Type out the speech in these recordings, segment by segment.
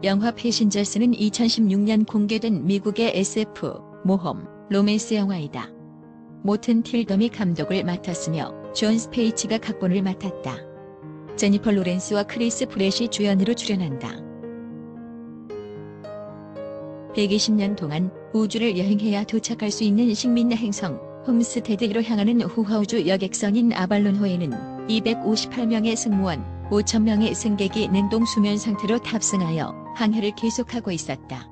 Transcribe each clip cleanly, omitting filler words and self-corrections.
영화 패신저스는 2016년 공개된 미국의 SF, 모험, 로맨스 영화이다. 모튼 틸덤이 감독을 맡았으며 존 스페이치가 각본을 맡았다. 제니퍼 로렌스와 크리스 프렛이 주연으로 출연한다. 120년 동안 우주를 여행해야 도착할 수 있는 식민 행성 홈스테드로 향하는 후하우주 여객선인 아발론호에는 258명의 승무원, 5,000명의 승객이 냉동 수면 상태로 탑승하여 항해를 계속하고 있었다.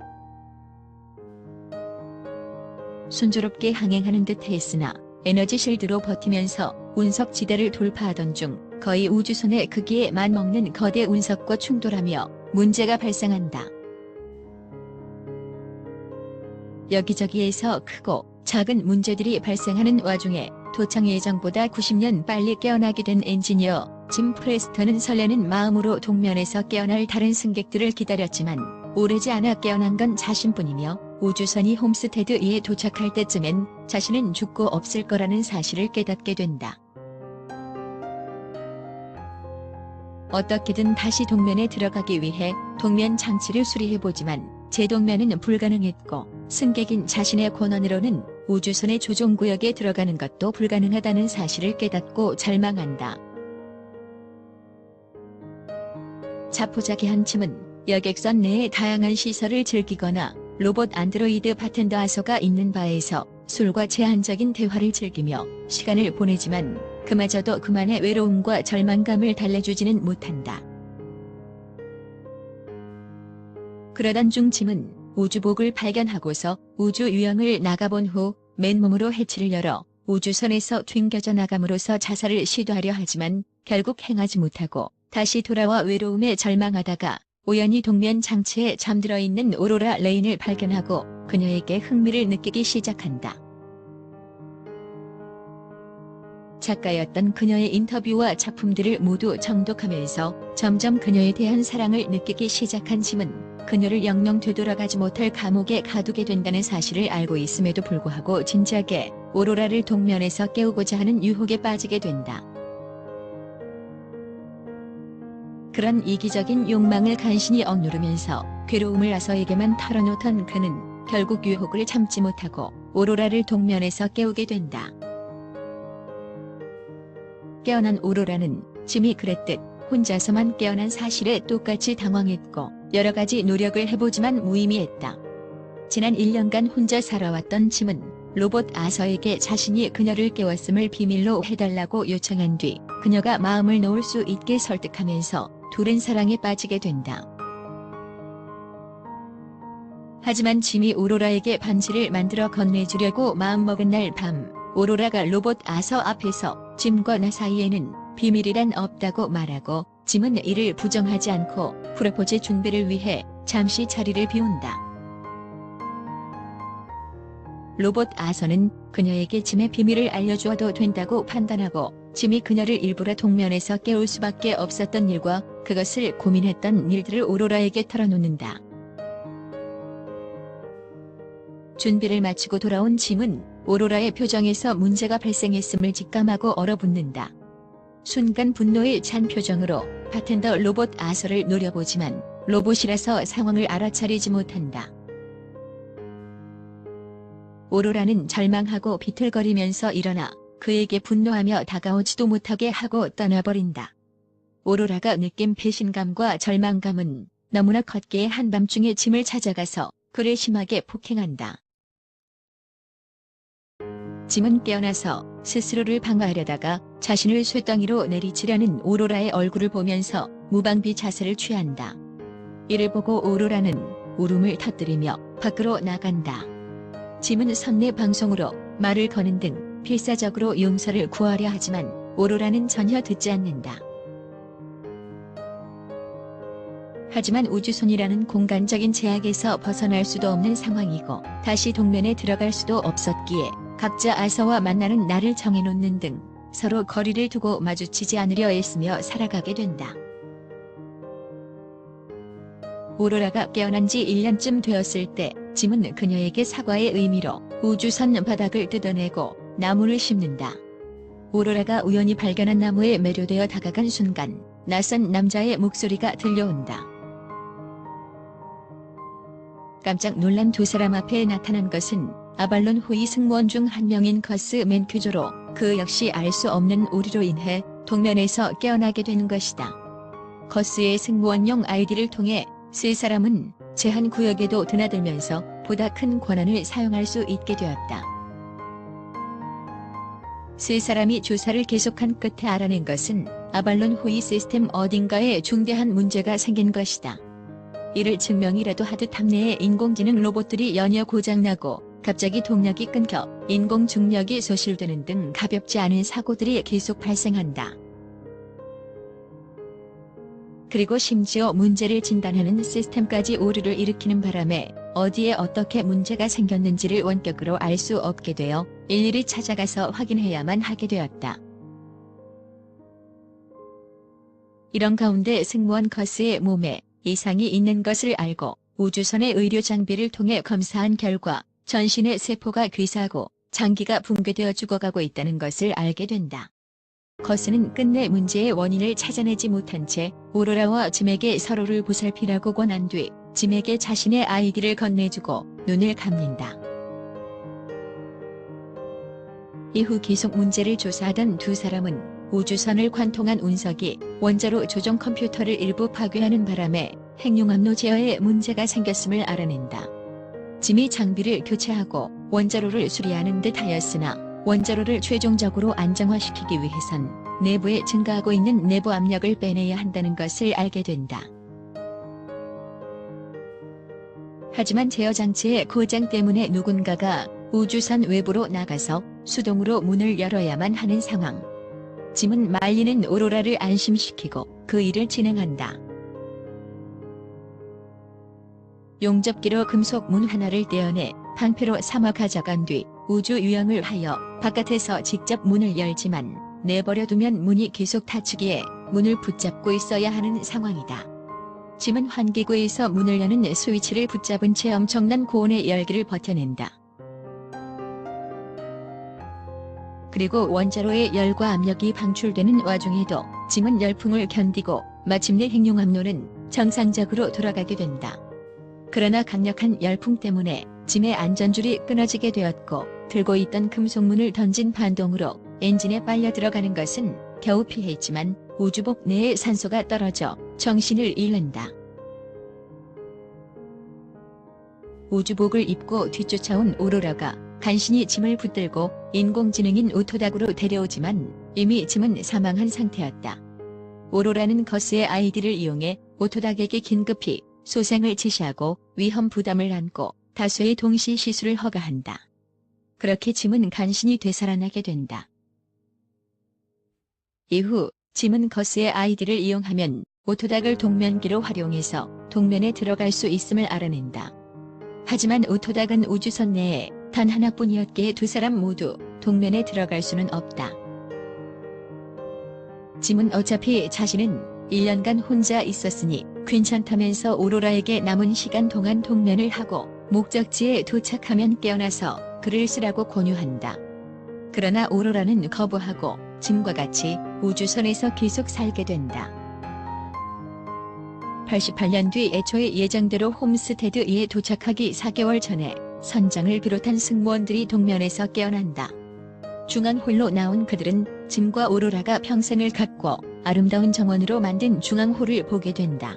순조롭게 항행하는 듯 했으나 에너지 실드로 버티면서 운석 지대를 돌파하던 중 거의 우주선의 크기에 맞먹는 거대 운석과 충돌하며 문제가 발생한다. 여기저기에서 크고 작은 문제들이 발생하는 와중에 도착 예정보다 90년 빨리 깨어나게 된 엔지니어 짐 프레스턴은 설레는 마음으로 동면에서 깨어날 다른 승객들을 기다렸지만 오래지 않아 깨어난 건 자신뿐이며 우주선이 홈스테드에 도착할 때쯤엔 자신은 죽고 없을 거라는 사실을 깨닫게 된다. 어떻게든 다시 동면에 들어가기 위해 동면 장치를 수리해보지만 재동면은 불가능했고 승객인 자신의 권한으로는 우주선의 조종구역에 들어가는 것도 불가능하다는 사실을 깨닫고 절망한다. 자포자기한 짐은 여객선 내의 다양한 시설을 즐기거나 로봇 안드로이드 바텐더 아서가 있는 바에서 술과 제한적인 대화를 즐기며 시간을 보내지만 그마저도 그만의 외로움과 절망감을 달래주지는 못한다. 그러던 중 짐은 우주복을 발견하고서 우주 유영을 나가본 후 맨몸으로 해치를 열어 우주선에서 튕겨져 나감으로써 자살을 시도하려 하지만 결국 행하지 못하고 다시 돌아와 외로움에 절망하다가 우연히 동면 장치에 잠들어 있는 오로라 레인을 발견하고 그녀에게 흥미를 느끼기 시작한다. 작가였던 그녀의 인터뷰와 작품들을 모두 정독하면서 점점 그녀에 대한 사랑을 느끼기 시작한 짐은 그녀를 영영 되돌아가지 못할 감옥에 가두게 된다는 사실을 알고 있음에도 불구하고 진지하게 오로라를 동면에서 깨우고자 하는 유혹에 빠지게 된다. 그런 이기적인 욕망을 간신히 억누르면서 괴로움을 아서에게만 털어놓던 그는 결국 유혹을 참지 못하고 오로라를 동면에서 깨우게 된다. 깨어난 오로라는 짐이 그랬듯 혼자서만 깨어난 사실에 똑같이 당황했고 여러 가지 노력을 해보지만 무의미했다. 지난 1년간 혼자 살아왔던 짐은 로봇 아서에게 자신이 그녀를 깨웠음을 비밀로 해달라고 요청한 뒤 그녀가 마음을 놓을 수 있게 설득하면서 둘은 사랑에 빠지게 된다. 하지만 짐이 오로라에게 반지를 만들어 건네주려고 마음먹은 날 밤 오로라가 로봇 아서 앞에서 짐과 나 사이에는 비밀이란 없다고 말하고 짐은 이를 부정하지 않고 프로포즈 준비를 위해 잠시 자리를 비운다. 로봇 아서는 그녀에게 짐의 비밀을 알려주어도 된다고 판단하고 짐이 그녀를 일부러 동면에서 깨울 수밖에 없었던 일과 그것을 고민했던 일들을 오로라에게 털어놓는다. 준비를 마치고 돌아온 짐은 오로라의 표정에서 문제가 발생했음을 직감하고 얼어붙는다. 순간 분노에 찬 표정으로 바텐더 로봇 아서를 노려보지만 로봇이라서 상황을 알아차리지 못한다. 오로라는 절망하고 비틀거리면서 일어나 그에게 분노하며 다가오지도 못하게 하고 떠나버린다. 오로라가 느낀 배신감과 절망감은 너무나 컸기에 한밤중에 짐을 찾아가서 그를 심하게 폭행한다. 짐은 깨어나서 스스로를 방어하려다가 자신을 쇳덩이로 내리치려는 오로라의 얼굴을 보면서 무방비 자세를 취한다. 이를 보고 오로라는 울음을 터뜨리며 밖으로 나간다. 짐은 선내 방송으로 말을 거는 등 필사적으로 용서를 구하려 하지만 오로라는 전혀 듣지 않는다. 하지만 우주선이라는 공간적인 제약에서 벗어날 수도 없는 상황이고 다시 동면에 들어갈 수도 없었기에 각자 아서와 만나는 날을 정해놓는 등 서로 거리를 두고 마주치지 않으려 애쓰며 살아가게 된다. 오로라가 깨어난 지 1년쯤 되었을 때 짐은 그녀에게 사과의 의미로 우주선 바닥을 뜯어내고 나무를 심는다. 오로라가 우연히 발견한 나무에 매료되어 다가간 순간 낯선 남자의 목소리가 들려온다. 깜짝 놀란 두 사람 앞에 나타난 것은 아발론 호위 승무원 중 한 명인 커스 맨큐조로 그 역시 알 수 없는 오류로 인해 동면에서 깨어나게 된 것이다. 커스의 승무원용 아이디를 통해 세 사람은 제한 구역에도 드나들면서 보다 큰 권한을 사용할 수 있게 되었다. 세 사람이 조사를 계속한 끝에 알아낸 것은 아발론 호위 시스템 어딘가에 중대한 문제가 생긴 것이다. 이를 증명이라도 하듯 함내의 인공지능 로봇들이 연이어 고장나고 갑자기 동력이 끊겨 인공 중력이 소실되는 등 가볍지 않은 사고들이 계속 발생한다. 그리고 심지어 문제를 진단하는 시스템까지 오류를 일으키는 바람에 어디에 어떻게 문제가 생겼는지를 원격으로 알 수 없게 되어 일일이 찾아가서 확인해야만 하게 되었다. 이런 가운데 승무원 커스의 몸에 이상이 있는 것을 알고 우주선의 의료 장비를 통해 검사한 결과 전신의 세포가 괴사하고 장기가 붕괴되어 죽어가고 있다는 것을 알게 된다. 커스는 끝내 문제의 원인을 찾아내지 못한 채 오로라와 짐에게 서로를 보살피라고 권한 뒤 짐에게 자신의 아이디를 건네주고 눈을 감는다. 이후 계속 문제를 조사하던 두 사람은 우주선을 관통한 운석이 원자로 조종 컴퓨터를 일부 파괴하는 바람에 핵융합로 제어에 문제가 생겼음을 알아낸다. 짐이 장비를 교체하고 원자로를 수리하는 듯 하였으나 원자로를 최종적으로 안정화시키기 위해선 내부에 증가하고 있는 내부 압력을 빼내야 한다는 것을 알게 된다. 하지만 제어 장치의 고장 때문에 누군가가 우주선 외부로 나가서 수동으로 문을 열어야만 하는 상황. 짐은 말리는 오로라를 안심시키고 그 일을 진행한다. 용접기로 금속 문 하나를 떼어내 방패로 삼아 가져간 뒤 우주 유영을 하여 바깥에서 직접 문을 열지만 내버려두면 문이 계속 닫히기에 문을 붙잡고 있어야 하는 상황이다. 짐은 환기구에서 문을 여는 스위치를 붙잡은 채 엄청난 고온의 열기를 버텨낸다. 그리고 원자로의 열과 압력이 방출되는 와중에도 짐은 열풍을 견디고 마침내 핵융합로는 정상적으로 돌아가게 된다. 그러나 강력한 열풍 때문에 짐의 안전줄이 끊어지게 되었고 들고 있던 금속문을 던진 반동으로 엔진에 빨려 들어가는 것은 겨우 피했지만 우주복 내에 산소가 떨어져 정신을 잃는다. 우주복을 입고 뒤쫓아온 오로라가 간신히 짐을 붙들고 인공지능인 오토닥으로 데려오지만 이미 짐은 사망한 상태였다. 오로라는 커스의 아이디를 이용해 오토닥에게 긴급히 소생을 지시하고 위험 부담을 안고 다수의 동시 시술을 허가한다. 그렇게 짐은 간신히 되살아나게 된다. 이후 짐은 커스의 아이디를 이용하면 오토닥을 동면기로 활용해서 동면에 들어갈 수 있음을 알아낸다. 하지만 오토닥은 우주선 내에 단 하나뿐이었기에 두 사람 모두 동면에 들어갈 수는 없다. 짐은 어차피 자신은 1년간 혼자 있었으니 괜찮다면서 오로라에게 남은 시간 동안 동면을 하고 목적지에 도착하면 깨어나서 글을 쓰라고 권유한다. 그러나 오로라는 거부하고 짐과 같이 우주선에서 계속 살게 된다. 88년 뒤 애초에 예정대로 홈스테드에 도착하기 4개월 전에 선장을 비롯한 승무원들이 동면에서 깨어난다. 중앙홀로 나온 그들은 짐과 오로라가 평생을 갖고 아름다운 정원으로 만든 중앙홀을 보게 된다.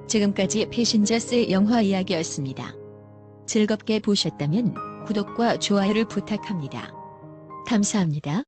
지금까지 패신저스 영화 이야기였습니다. 즐겁게 보셨다면 구독과 좋아요를 부탁합니다. 감사합니다.